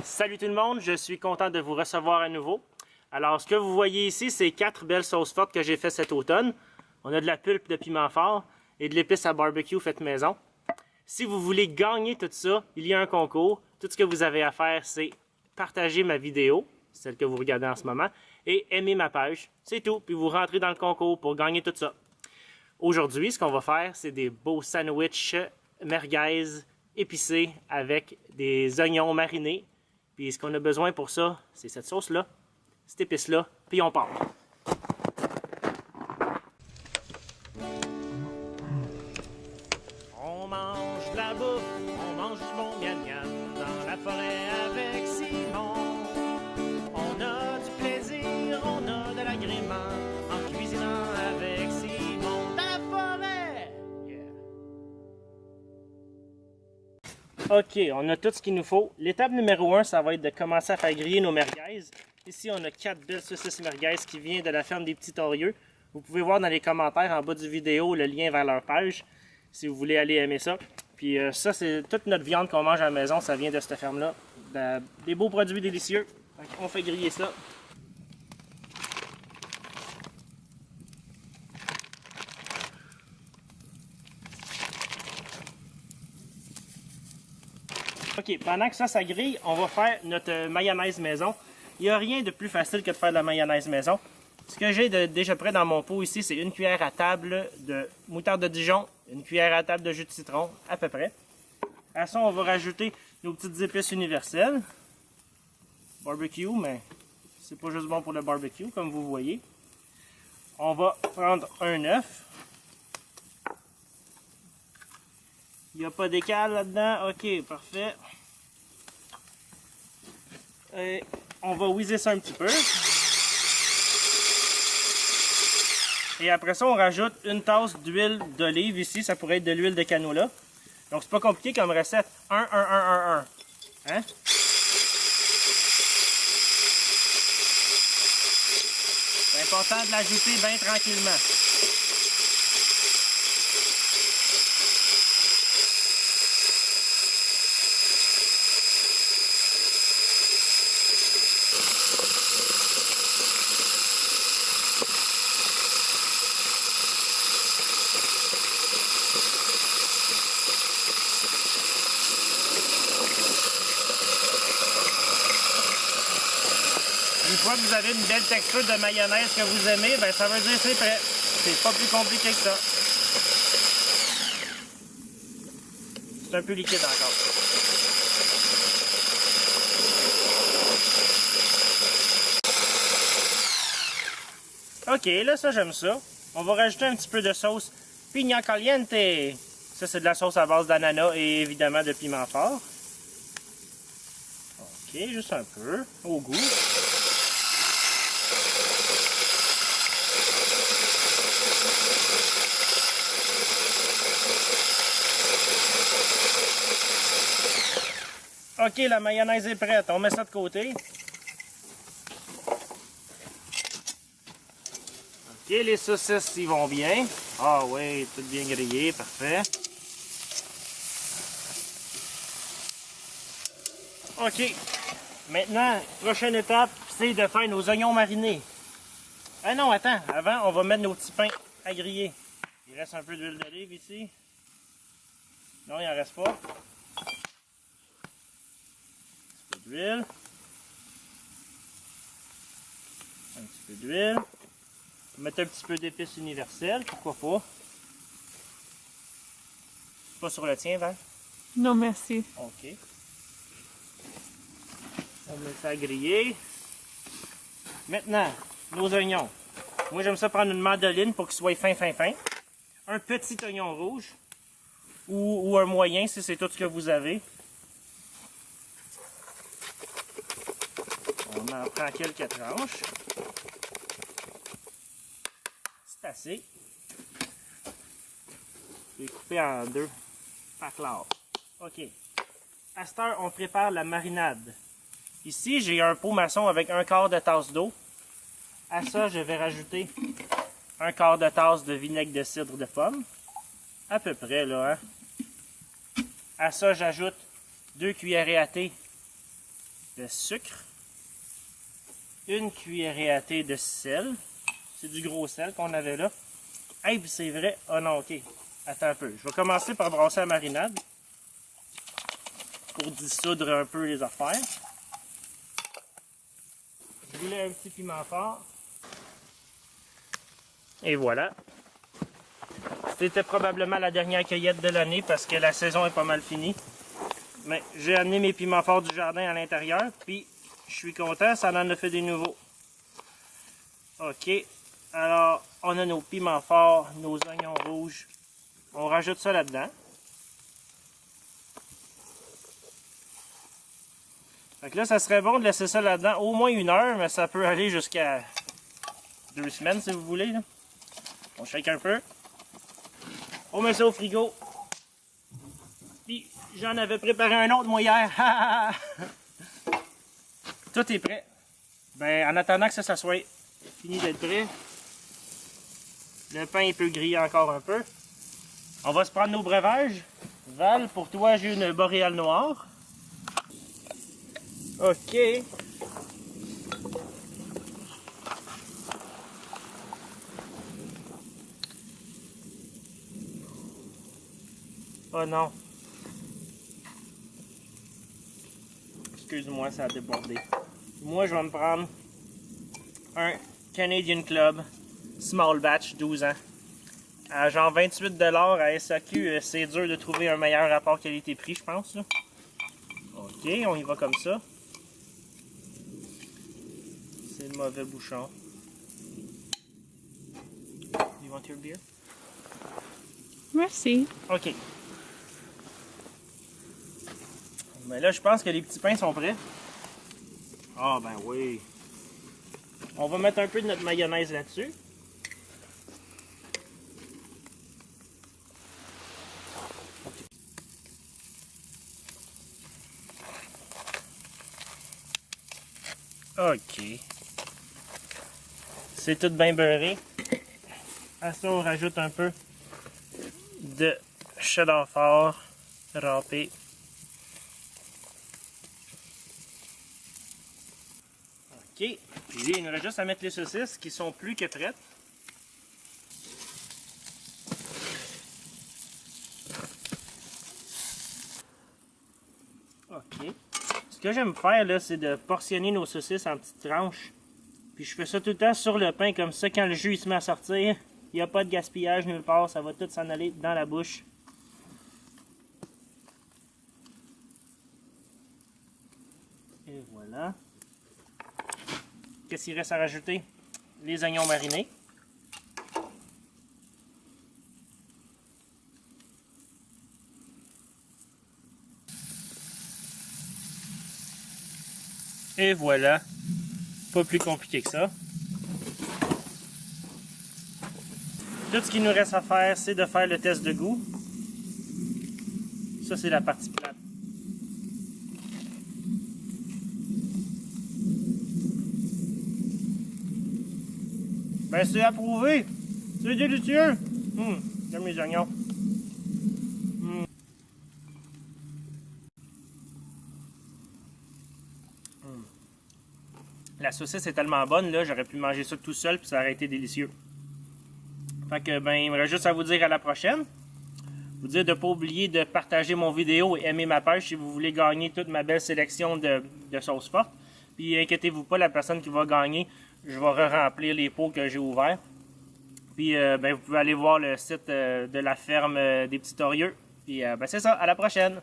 Salut tout le monde, je suis content de vous recevoir à nouveau. Alors, ce que vous voyez ici, c'est 4 belles sauces fortes que j'ai fait cet automne. On a de la pulpe de piment fort et de l'épice à barbecue faite maison. Si vous voulez gagner tout ça, il y a un concours. Tout ce que vous avez à faire, c'est partager ma vidéo, celle que vous regardez en ce moment, et aimer ma page. C'est tout, puis vous rentrez dans le concours pour gagner tout ça. Aujourd'hui, ce qu'on va faire, c'est des beaux sandwichs merguez épicés avec des oignons marinés. Puis ce qu'on a besoin pour ça, c'est cette sauce-là, cette épice-là, puis on part. On mange de la bouffe, on mange du bon miam-miam dans la forêt avec Simon. On a du plaisir, on a de l'agrément en cuisinant avec Simon dans la forêt. Yeah. OK, on a tout ce qu'il nous faut. L'étape numéro 1, ça va être de commencer à faire griller nos merguez. Ici, on a 4 belles saucisses merguez qui viennent de la ferme des Petits Torieux. Vous pouvez voir dans les commentaires en bas du vidéo le lien vers leur page si vous voulez aller aimer ça. Puis ça, c'est toute notre viande qu'on mange à la maison, ça vient de cette ferme-là. Des beaux produits délicieux. On fait griller ça. OK, pendant que ça grille, on va faire notre mayonnaise maison. Il n'y a rien de plus facile que de faire de la mayonnaise maison. Ce que j'ai déjà prêt dans mon pot ici, c'est une cuillère à table de moutarde de Dijon, une cuillère à table de jus de citron, à peu près. À ça, on va rajouter nos petites épices universelles. Barbecue, mais c'est pas juste bon pour le barbecue, comme vous voyez. On va prendre un œuf. Il n'y a pas d'écale là-dedans. OK, parfait. Et on va whizzer ça un petit peu. Et après ça, on rajoute une tasse d'huile d'olive ici. Ça pourrait être de l'huile de canola. Donc, c'est pas compliqué comme recette. 1, 1, 1, 1, 1. Hein? C'est important de l'ajouter bien tranquillement. Une fois que vous avez une belle texture de mayonnaise que vous aimez, ben ça veut dire que c'est prêt. C'est pas plus compliqué que ça. C'est un peu liquide encore. OK, là ça j'aime ça. On va rajouter un petit peu de sauce piña caliente. Ça c'est de la sauce à base d'ananas et évidemment de piment fort. OK, juste un peu, au goût. OK, la mayonnaise est prête. On met ça de côté. OK, les saucisses, ils vont bien. Ah oui, tout bien grillé, parfait. OK. Maintenant, prochaine étape, c'est de faire nos oignons marinés. Ah non, attends. Avant, on va mettre nos petits pains à griller. Il reste un peu d'huile d'olive ici. Non, il n'en reste pas. D'huile. Un petit peu d'huile. Mettre un petit peu d'épices universelles, pourquoi pas. Pas sur le tien, Val? Non, merci. OK. On met ça à griller. Maintenant, nos oignons. Moi, j'aime ça prendre une mandoline pour qu'il soit fin. Un petit oignon rouge. Ou un moyen, si c'est tout ce que vous avez. On en prend quelques tranches. C'est assez. Je vais couper en deux. Pas clair. OK. À cette heure, on prépare la marinade. Ici, j'ai un pot maçon avec un quart de tasse d'eau. À ça, je vais rajouter un quart de tasse de vinaigre de cidre de pomme. À peu près, là, hein. À ça, j'ajoute 2 cuillerées à thé de sucre, une cuillerée à thé de sel. C'est du gros sel qu'on avait là. Hey, puis c'est vrai. Ah non, ok. Attends un peu. Je vais commencer par brasser la marinade pour dissoudre un peu les affaires. Je voulais un petit piment fort. Et voilà. C'était probablement la dernière cueillette de l'année parce que la saison est pas mal finie. Mais j'ai amené mes piments forts du jardin à l'intérieur, puis je suis content, ça en a fait des nouveaux. Ok, alors on a nos piments forts, nos oignons rouges. On rajoute ça là-dedans. Fait que là, ça serait bon de laisser ça là-dedans au moins 1 heure, mais ça peut aller jusqu'à 2 semaines si vous voulez. Là. On shake un peu. On met ça au frigo. Puis j'en avais préparé un autre moi hier. Tout est prêt. Ben, en attendant que ça soit fini d'être prêt, le pain il peut griller encore un peu. On va se prendre nos breuvages. Val, pour toi, j'ai une boréale noire. Ok. Oh non. Excuse-moi, ça a débordé. Moi, je vais me prendre un Canadian Club Small Batch 12 ans. À genre 28$ à SAQ, c'est dur de trouver un meilleur rapport qualité-prix, je pense. Là. Ok, on y va comme ça. C'est le mauvais bouchon. You want your beer? Merci. Ok. Mais là, je pense que les petits pains sont prêts. Ah, ben oui. On va mettre un peu de notre mayonnaise là-dessus. Ok. C'est tout bien beurré. À ça, on rajoute un peu de cheddar fort râpé. Ok. Puis il nous reste juste à mettre les saucisses qui sont plus que prêtes. Ok. Ce que j'aime faire là, c'est de portionner nos saucisses en petites tranches. Puis je fais ça tout le temps sur le pain comme ça. Quand le jus il se met à sortir, il n'y a pas de gaspillage nulle part. Ça va tout s'en aller dans la bouche. Et voilà. Qu'est-ce qu'il reste à rajouter? Les oignons marinés. Et voilà. Pas plus compliqué que ça. Tout ce qu'il nous reste à faire, c'est de faire le test de goût. Ça, c'est la partie plate. Ben, c'est approuvé. C'est délicieux. J'aime les oignons. La saucisse est tellement bonne, là, j'aurais pu manger ça tout seul puis ça aurait été délicieux. Fait que, ben, il me reste juste à vous dire à la prochaine. Vous dire de ne pas oublier de partager mon vidéo et aimer ma page si vous voulez gagner toute ma belle sélection de sauces fortes. Puis inquiétez-vous pas, la personne qui va gagner, je vais re-remplir les pots que j'ai ouverts. Puis ben, vous pouvez aller voir le site de la ferme des Petits Torieux. Puis ben, c'est ça, à la prochaine!